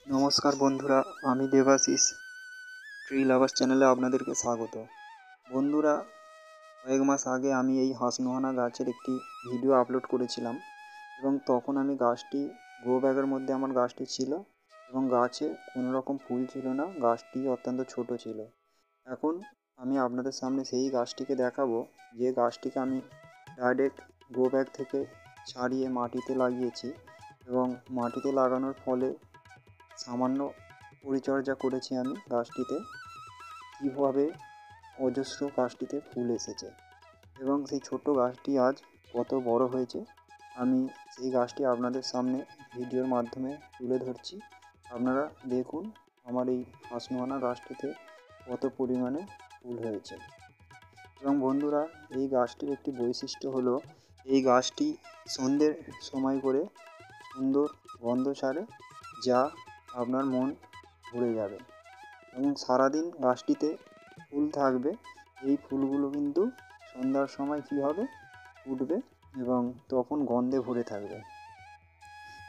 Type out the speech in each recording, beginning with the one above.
নমস্কার বন্ধুরা, আমি দেবাশিস ট্রি লাভার্স চ্যানেলে আপনাদেরকে স্বাগত। বন্ধুরা, কয়েক মাস আগে আমি এই হাঁসনোহানা গাছের একটি ভিডিও আপলোড করেছিলাম এবং তখন আমি গাছটি গ্রো ব্যাগের মধ্যে আমার গাছটি ছিল এবং গাছে কোনো রকম ফুল ছিল না, গাছটি অত্যন্ত ছোট ছিল। এখন আমি আপনাদের সামনে সেই গাছটিকে দেখাবো যে গাছটিকে আমি ডাইরেক্ট গ্রো ব্যাগ থেকে ছাড়িয়ে মাটিতে লাগিয়েছি এবং মাটিতে লাগানোর ফলে সামান্য পরিচর্যা করেছি আমি গাছটিতে, কীভাবে অজস্র গাছটিতে ফুল এসেছে এবং সেই ছোট্ট গাছটি আজ কত বড় হয়েছে আমি সেই গাছটি আপনাদের সামনে ভিডিওর মাধ্যমে তুলে ধরছি। আপনারা দেখুন আমার এই হাঁসনোহানা গাছটিতে কত পরিমাণে ফুল হয়েছে। এবং বন্ধুরা, এই গাছটির একটি বৈশিষ্ট্য হলো এই গাছটি সন্ধ্যের সময় করে সুন্দর গন্ধ ছাড়ে, যা আপনার মন ভরে যাবে এবং সারাদিন গাছটিতে ফুল থাকবে। এই ফুলগুলো কিন্তু সন্ধ্যার সময় কী হবে, ফুটবে এবং তখন গন্ধে ভরে থাকবে।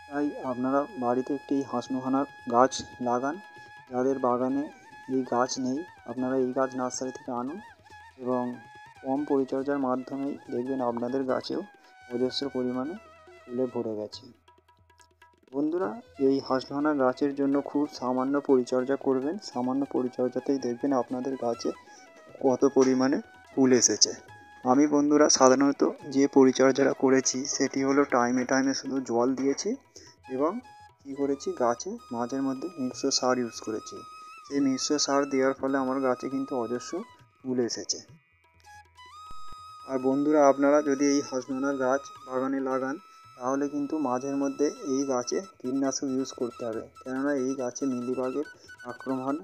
তাই আপনারা বাড়িতে একটি হাঁসনোহানা গাছ লাগান। যাদের বাগানে এই গাছ নেই, আপনারা এই গাছ নার্সারি থেকে আনুন এবং কম পরিচর্যার মাধ্যমেই দেখবেন আপনাদের গাছেও অজস্র পরিমাণে ফুলে ভরে গেছে। বন্ধুরা, এই হাঁসনোহানা গাছের জন্য খুব সামান্য পরিচর্যা করবেন, সামান্য পরিচর্যাতেই দেখবেন আপনাদের গাছে কত পরিমাণে ফুল এসেছে। আমি বন্ধুরা সাধারণত যে পরিচর্যাটা করেছি সেটি হলো টাইমে টাইমে শুধু জল দিয়েছি এবং কী করেছি, গাছে মাঝের মধ্যে মিশ্র সার ইউজ করেছি। সেই মিশ্র সার দেওয়ার ফলে আমার গাছে কিন্তু অজস্র ফুল এসেছে। আর বন্ধুরা, আপনারা যদি এই হাঁসনোহানা গাছ বাগানে লাগান তাহলে কিন্তু মাঝের মধ্যে এই গাছে কীটনাশক ইউজ করতে হবে, কেননা এই গাছে মিলিবাগের আক্রমণ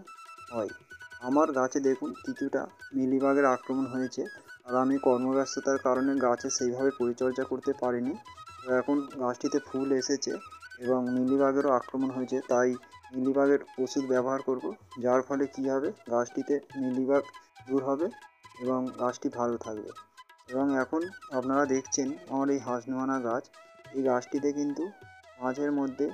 হয়। আমার গাছে দেখুন কিছুটা মিলিবাগের আক্রমণ হয়েছে, আর আমি কর্মব্যস্ততার কারণে গাছে সেইভাবে পরিচর্যা করতে পারিনি। তো এখন গাছটিতে ফুল এসেছে এবং মিলিবাগেরও আক্রমণ হয়েছে, তাই মিলিবাগের ওষুধ ব্যবহার করব, যার ফলে কী হবে, গাছটিতে মিলিবাগ দূর হবে এবং গাছটি ভালো থাকবে। এবং এখন আপনারা দেখছেন আমার এই হাঁসনোহানা গাছ, এই গাছটিতে কিন্তু মাঝের মধ্যে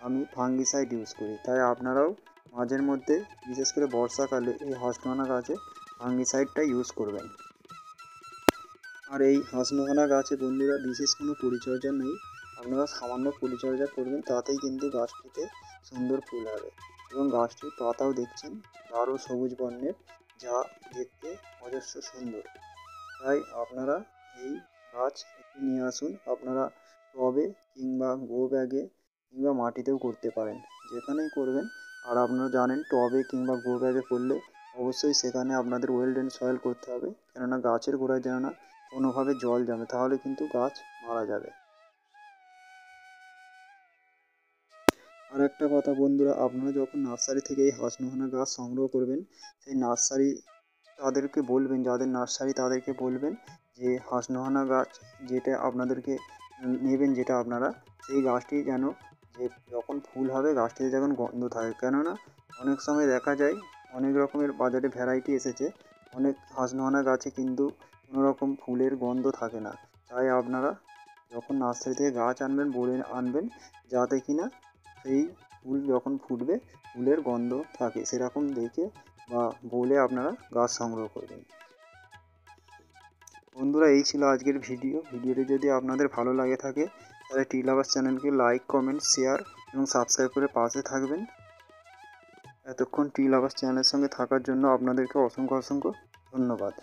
আমি ফাঙ্গিসাইড ইউজ করি, তাই আপনারাও মাঝের মধ্যে বিশেষ করে বর্ষাকালে এই হাঁসনোহানা গাছে ফাঙ্গিসাইডটা ইউজ করবেন। আর এই হাঁসনোহানা গাছে বন্ধুরা বিশেষ কোনো পরিচর্যা নেই, আপনারা সামান্য পরিচর্যা করবেন, তাতেই কিন্তু গাছটিতে সুন্দর ফুল হবে এবং গাছটির পাতাও দেখছেন গাঢ় সবুজ বর্ণের, যা দেখতে অজস্র সুন্দর। তাই আপনারা এই গাছ একটু নিয়ে আসুন, আপনারা টবে কিংবা গ্রো ব্যাগে কিংবা মাটিতেও করতে পারেন, যেখানেই করবেন। আর আপনারা জানেন টবে কিংবা গ্রো ব্যাগে করলে অবশ্যই সেখানে আপনাদের ওয়েল ড্রেন সয়েল করতে হবে, কেননা গাছের গোড়ায় যেন না কোনোভাবে জল জমে, তাহলে কিন্তু গাছ মারা যাবে। আর একটা কথা বন্ধুরা, আপনারা যখন নার্সারি থেকে এই হাঁসনোহানা গাছ সংগ্রহ করবেন, সেই নার্সারি তাদেরকে বলবেন, যাদের নার্সারি তাদেরকে বলবেন যে হাঁসনোহানা গাছ যেটা আপনাদেরকে নেবেন, যেটা আপনারা সেই গাছটি যেন যে যখন ফুল হবে গাছটিতে যখন গন্ধ থাকে, কেননা অনেক সময় দেখা যায় অনেক রকমের বাজারে ভ্যারাইটি এসেছে, অনেক হাঁসনোহানা গাছে কিন্তু কোনো রকম ফুলের গন্ধ থাকে না। তাই আপনারা যখন নার্সারি থেকে গাছ আনবেন বলে আনবেন, যাতে কিনা সেই ফুল যখন ফুটবে ফুলের গন্ধ থাকে সেরকম দেখে বা বলে আপনারা গাছ সংগ্রহ করবেন। বন্ধুরা, এই ছিল আজকের ভিডিওটি যদি আপনাদের ভালো লাগে থাকে তাহলে ট্রি লাভার্স চ্যানেলকে লাইক, কমেন্ট, শেয়ার এবং সাবস্ক্রাইব করে পাশে থাকবেন। এতক্ষণ ট্রি লাভার্স চ্যানেলের সঙ্গে থাকার জন্য আপনাদেরকে অসংখ্য অসংখ্য ধন্যবাদ।